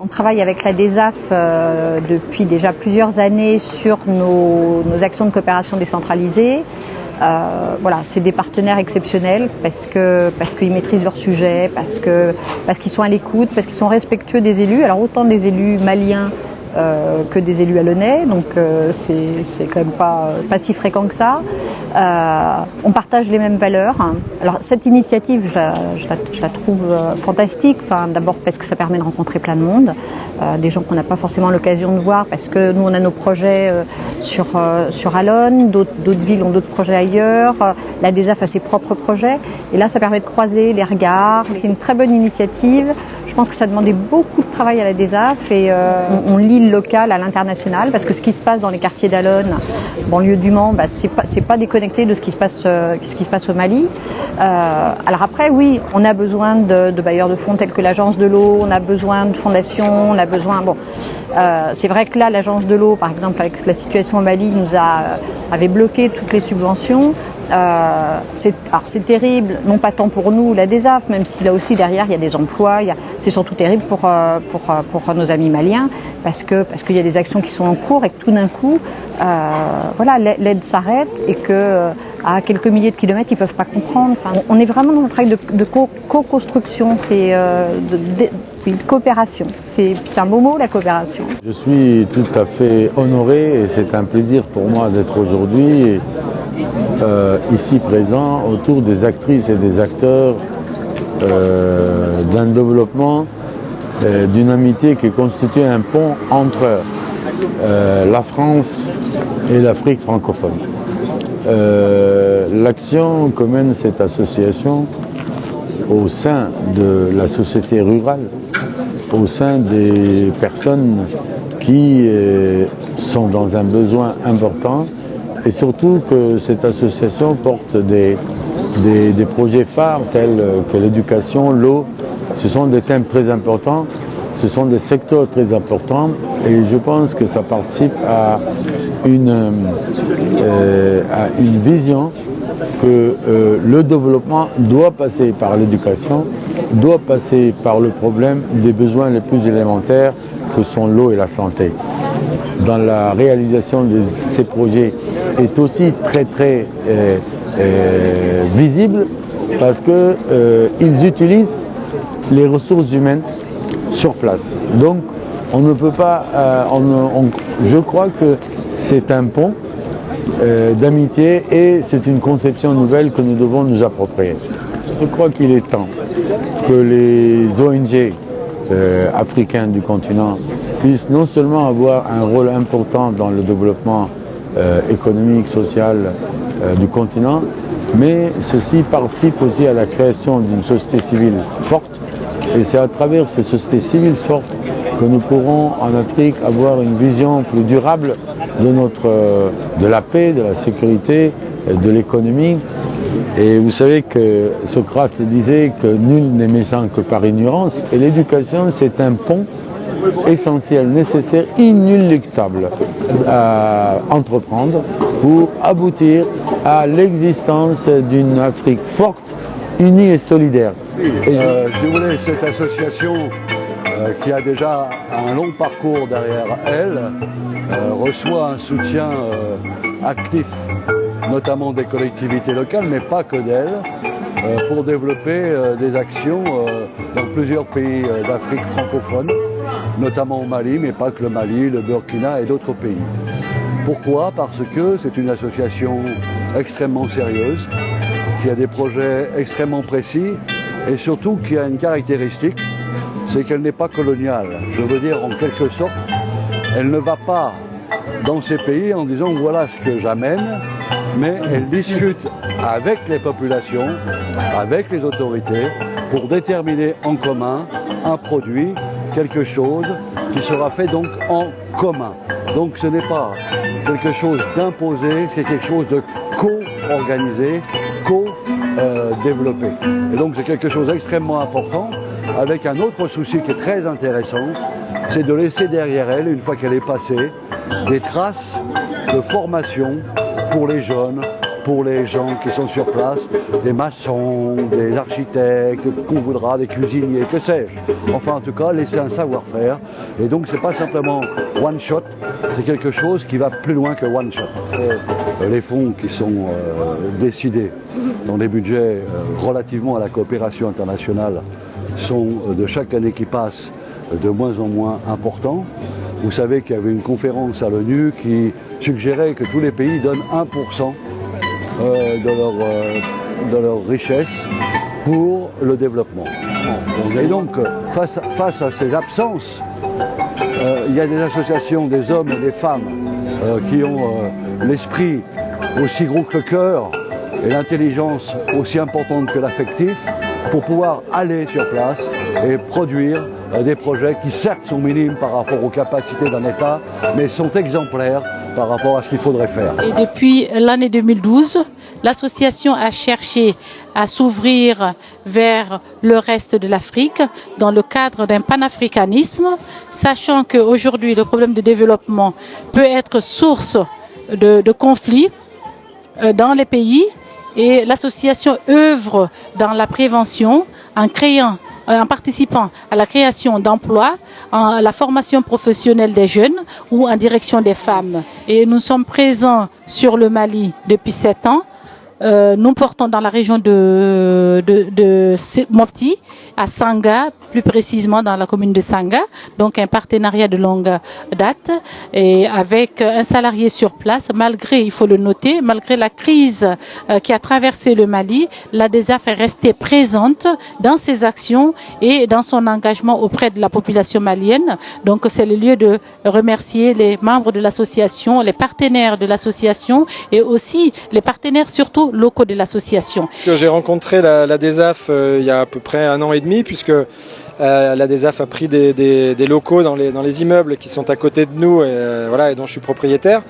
On travaille avec la DESAF depuis déjà plusieurs années sur nos actions de coopération décentralisée. Voilà, c'est des partenaires exceptionnels parce qu'ils maîtrisent leur sujet, parce qu'ils sont à l'écoute, parce qu'ils sont respectueux des élus. Alors autant des élus maliens que des élus alonnais, donc c'est quand même pas si fréquent que ça. On partage les mêmes valeurs. Alors cette initiative, je la trouve fantastique. Enfin, d'abord parce que ça permet de rencontrer plein de monde, des gens qu'on n'a pas forcément l'occasion de voir, parce que nous on a nos projets sur Allonne, d'autres villes ont d'autres projets ailleurs. La DESAF a ses propres projets, et là ça permet de croiser les regards. C'est une très bonne initiative. Je pense que ça demandait beaucoup de travail à la DESAF, et on lit le local à l'international, parce que ce qui se passe dans les quartiers d'Allonne, banlieue du Mans, c'est pas déconnecté de ce qui se passe au Mali. Alors après, oui, on a besoin de bailleurs de fonds tels que l'agence de l'eau, on a besoin de fondations, on a besoin. C'est vrai que là, l'agence de l'eau, par exemple, avec la situation au Mali, avait bloqué toutes les subventions. C'est terrible, non pas tant pour nous, la DESAF, même si là aussi derrière il y a des emplois, c'est surtout terrible pour nos amis maliens, parce qu'il y a des actions qui sont en cours et que tout d'un coup, l'aide s'arrête et que à quelques milliers de kilomètres ils peuvent pas comprendre. Enfin, on est vraiment dans un travail de co-construction, c'est de coopération. C'est un beau mot, la coopération. Je suis tout à fait honoré et c'est un plaisir pour moi d'être aujourd'hui ici présent autour des actrices et des acteurs d'un développement, d'une amitié qui constitue un pont entre la France et l'Afrique francophone. L'action que mène cette association au sein de la société rurale, au sein des personnes qui sont dans un besoin important, et surtout que cette association porte des projets phares tels que l'éducation, l'eau. Ce sont des thèmes très importants, ce sont des secteurs très importants, et je pense que ça participe à une vision que le développement doit passer par l'éducation, doit passer par le problème des besoins les plus élémentaires que sont l'eau et la santé. Dans la réalisation de ces projets est aussi très visible, parce qu'ils utilisent les ressources humaines sur place. Donc on ne peut pas, je crois que c'est un pont d'amitié et c'est une conception nouvelle que nous devons nous approprier. Je crois qu'il est temps que les ONG africains du continent puissent non seulement avoir un rôle important dans le développement économique, social du continent, mais ceci participe aussi à la création d'une société civile forte, et c'est à travers ces sociétés civiles fortes que nous pourrons en Afrique avoir une vision plus durable de la paix, de la sécurité, de l'économie. Et vous savez que Socrate disait que nul n'est méchant que par ignorance, et l'éducation c'est un pont essentiel, nécessaire, inéluctable à entreprendre pour aboutir à l'existence d'une Afrique forte, unie et solidaire. Si vous voulez, cette association qui a déjà un long parcours derrière elle reçoit un soutien actif, notamment des collectivités locales, mais pas que d'elles, pour développer des actions dans plusieurs pays d'Afrique francophone, notamment au Mali, mais pas que le Mali, le Burkina et d'autres pays. Pourquoi? Parce que c'est une association extrêmement sérieuse, qui a des projets extrêmement précis, et surtout qui a une caractéristique, c'est qu'elle n'est pas coloniale. Je veux dire, en quelque sorte, elle ne va pas dans ces pays en disant voilà ce que j'amène, mais elle discute avec les populations, avec les autorités, pour déterminer en commun un produit, quelque chose qui sera fait donc en commun. Donc ce n'est pas quelque chose d'imposé, c'est quelque chose de co-organisé, co-développé. Et donc c'est quelque chose d'extrêmement important, avec un autre souci qui est très intéressant, c'est de laisser derrière elle, une fois qu'elle est passée, des traces de formation pour les jeunes, pour les gens qui sont sur place, des maçons, des architectes, qu'on voudra, des cuisiniers, que sais-je. Enfin, en tout cas, laisser un savoir-faire. Et donc, c'est pas simplement one shot, c'est quelque chose qui va plus loin que one shot. Les fonds qui sont décidés dans les budgets relativement à la coopération internationale sont de chaque année qui passe de moins en moins importants. Vous savez qu'il y avait une conférence à l'ONU qui suggérait que tous les pays donnent 1% de leur richesse pour le développement. Et donc, face à ces absences, il y a des associations, des hommes et des femmes qui ont l'esprit aussi gros que le cœur et l'intelligence aussi importante que l'affectif pour pouvoir aller sur place et produire des projets qui certes sont minimes par rapport aux capacités d'un État, mais sont exemplaires par rapport à ce qu'il faudrait faire. Et depuis l'année 2012, l'association a cherché à s'ouvrir vers le reste de l'Afrique dans le cadre d'un panafricanisme, sachant qu'aujourd'hui le problème de développement peut être source de conflits dans les pays, et l'association œuvre dans la prévention en participant à la création d'emplois, à la formation professionnelle des jeunes ou en direction des femmes. Et nous sommes présents sur le Mali depuis 7 ans. Nous portons dans la région de Mopti, à Sanga, plus précisément dans la commune de Sanga, donc un partenariat de longue date, et avec un salarié sur place, malgré, il faut le noter, malgré la crise qui a traversé le Mali, l'ADESAF est restée présente dans ses actions et dans son engagement auprès de la population malienne. Donc c'est le lieu de remercier les membres de l'association, les partenaires de l'association et aussi les partenaires surtout locaux de l'association. J'ai rencontré l'ADESAF il y a à peu près 1 an et demi, puisque l'ADESAF a pris des locaux dans les immeubles qui sont à côté de nous et dont je suis propriétaire.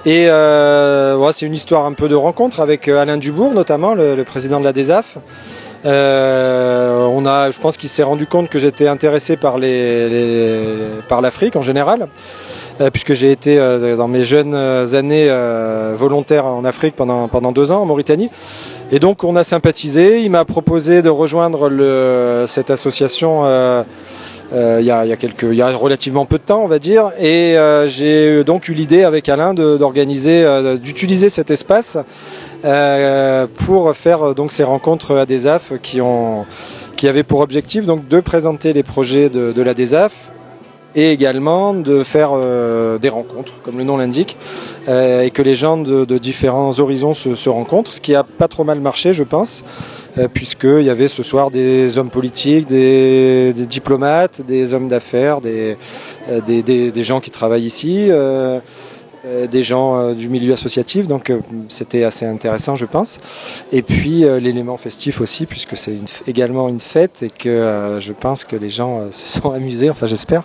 Et c'est une histoire un peu de rencontre avec Alain Dubourg notamment, le président de l'ADESAF. Je pense qu'il s'est rendu compte que j'étais intéressé par l'Afrique en général, puisque j'ai été dans mes jeunes années volontaire en Afrique pendant 2 ans en Mauritanie. Et donc on a sympathisé, il m'a proposé de rejoindre cette association il y a relativement peu de temps, on va dire, et j'ai donc eu l'idée avec Alain d'utiliser cet espace pour faire donc ces rencontres ADESAF qui avaient pour objectif donc de présenter les projets de l'ADESAF et également de faire des rencontres, comme le nom l'indique, et que les gens de différents horizons se rencontrent, ce qui a pas trop mal marché, je pense, puisqu'il y avait ce soir des hommes politiques, des diplomates, des hommes d'affaires, des gens qui travaillent ici, des gens du milieu associatif, donc c'était assez intéressant, je pense. Et puis l'élément festif aussi, puisque c'est également une fête et que je pense que les gens se sont amusés, enfin j'espère.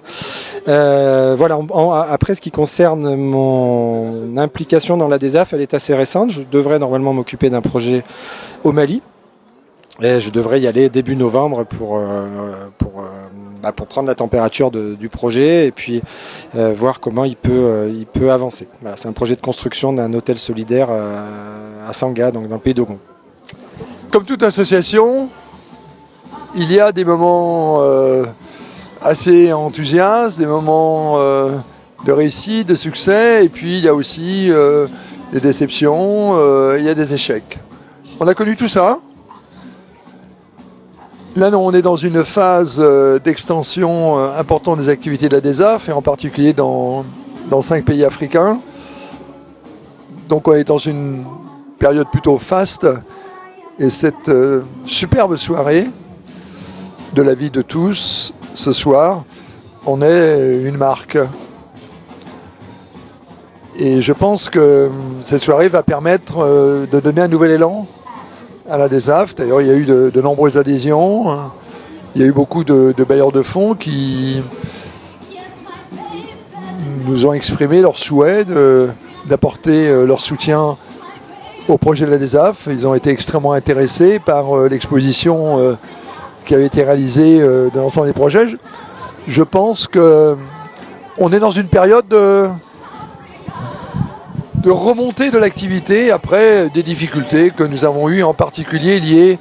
Après, ce qui concerne mon implication dans l'ADESAF, elle est assez récente. Je devrais normalement m'occuper d'un projet au Mali. Et je devrais y aller début novembre pour prendre la température du projet et puis voir comment il peut avancer. Voilà, c'est un projet de construction d'un hôtel solidaire à Sanga, donc dans le pays d'Ogon. Comme toute association, il y a des moments assez enthousiastes, des moments de réussite, de succès, et puis il y a aussi des déceptions, il y a des échecs. On a connu tout ça. Là, on est dans une phase d'extension importante des activités de l'ADESAF, et en particulier dans 5 pays africains. Donc on est dans une période plutôt faste, et cette superbe soirée de la vie de tous, ce soir, on est une marque. Et je pense que cette soirée va permettre de donner un nouvel élan à l'ADESAF. D'ailleurs, il y a eu de nombreuses adhésions. Il y a eu beaucoup de bailleurs de fonds qui nous ont exprimé leur souhait d'apporter leur soutien au projet de l'ADESAF. Ils ont été extrêmement intéressés par l'exposition qui avait été réalisée de l'ensemble des projets. Je pense qu'on est dans une période de de remontée de l'activité après des difficultés que nous avons eues, en particulier liées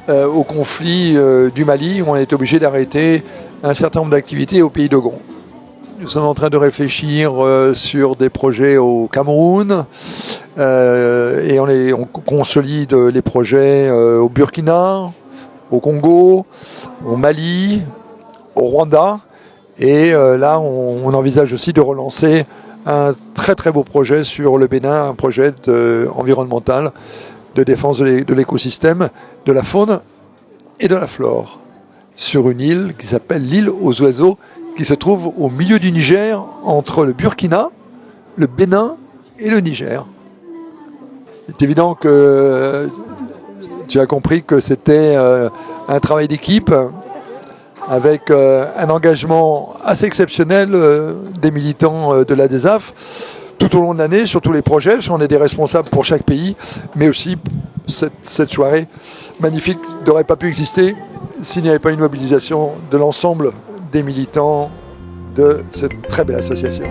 au conflit du Mali, où on a été obligé d'arrêter un certain nombre d'activités au pays d'Ogon. Nous sommes en train de réfléchir sur des projets au Cameroun et on consolide les projets au Burkina, au Congo, au Mali, au Rwanda. Et là, on envisage aussi de relancer un très très beau projet sur le Bénin, un projet environnemental de défense de l'écosystème, de la faune et de la flore, sur une île qui s'appelle l'île aux oiseaux, qui se trouve au milieu du Niger, entre le Burkina, le Bénin et le Niger. C'est évident que tu as compris que c'était un travail d'équipe avec un engagement assez exceptionnel des militants de la DESAF tout au long de l'année sur tous les projets. On est des responsables pour chaque pays, mais aussi cette soirée magnifique n'aurait pas pu exister s'il n'y avait pas une mobilisation de l'ensemble des militants de cette très belle association.